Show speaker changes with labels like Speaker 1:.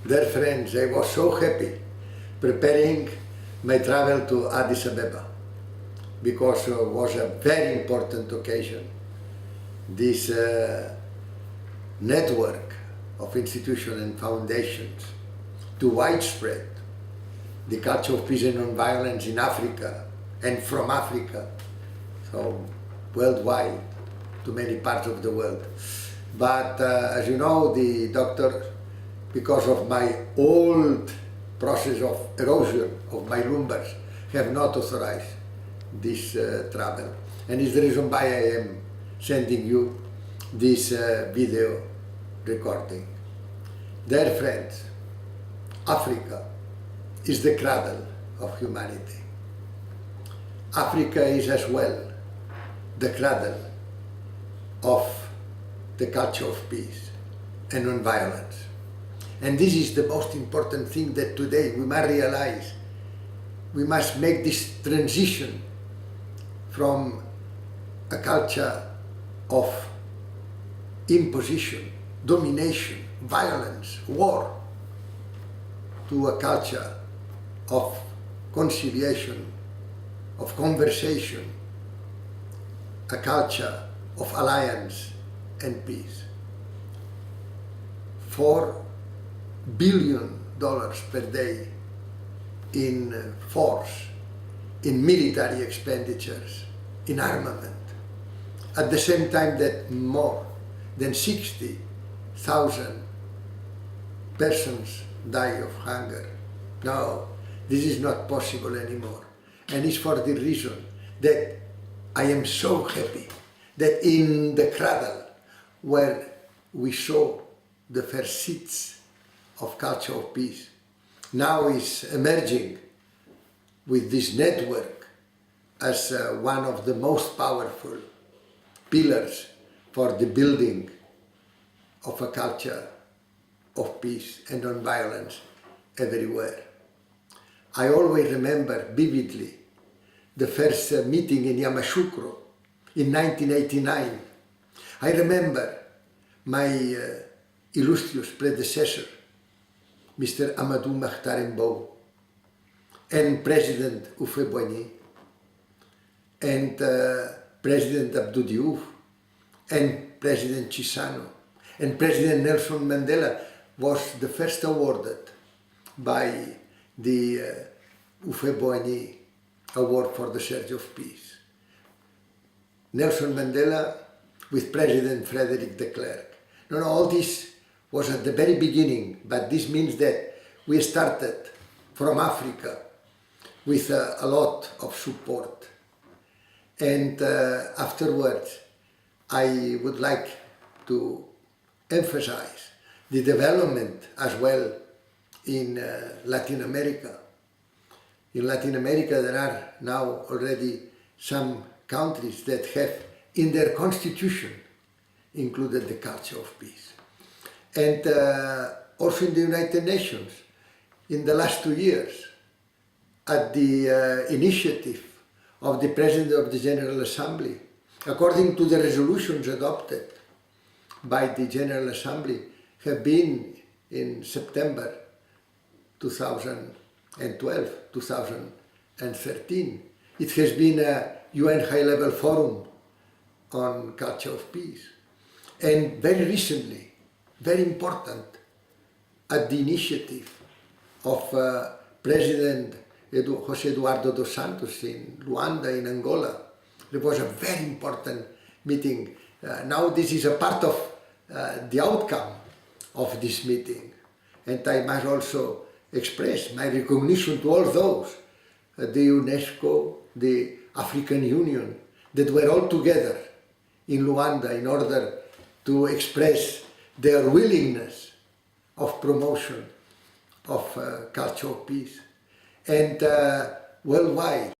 Speaker 1: Dear friends, I was so happy preparing my travel to Addis Ababa because it was a very important occasion. This network of institutions and foundations to widespread the culture of peace and non-violence in Africa and from Africa, so worldwide to many parts of the world. But as you know, the doctor, because of my old process of erosion of my lumbars, have not authorized this travel. And it's the reason why I am sending you this video recording. Dear friends, Africa is the cradle of humanity. Africa is as well the cradle of the culture of peace and non-violence. And this is the most important thing that today we must realize. We must make this transition from a culture of imposition, domination, violence, war, to a culture of conciliation, of conversation, a culture of alliance and peace. $4 billion per day in force, in military expenditures, in armament. At the same time that more than 60,000 persons die of hunger. No, this is not possible anymore. And it's for the reason that I am so happy that in the cradle where we saw the first seeds of culture of peace, now is emerging with this network as one of the most powerful pillars for the building of a culture of peace and non-violence everywhere. I always remember vividly the first meeting in Yamoussoukro in 1989. I remember my illustrious predecessor, Mr. Amadou Mahtar Mbow, and President Houphouët-Boigny, and President Abdou Diouf, and President Chissano, and President Nelson Mandela was the first awarded by the Houphouët-Boigny Award for the Search of Peace. Nelson Mandela with President Frederick de Klerk. No, all this was at the very beginning, but this means that we started from Africa with a lot of support. And afterwards, I would like to emphasize the development as well in Latin America. In Latin America, there are now already some countries that have in their constitution included the culture of peace. And also in the United Nations, in the last 2 years, at the initiative of the President of the General Assembly, according to the resolutions adopted by the General Assembly, have been in September 2012, 2013. It has been a UN high-level forum on culture of peace. And very recently, very important, at the initiative of President José Eduardo dos Santos in Luanda, in Angola, there was a very important meeting. Now this is a part of the outcome of this meeting. And I must also express my recognition to all those, the UNESCO, the African Union, that were all together in Luanda in order to express their willingness of promotion of culture of peace. And worldwide,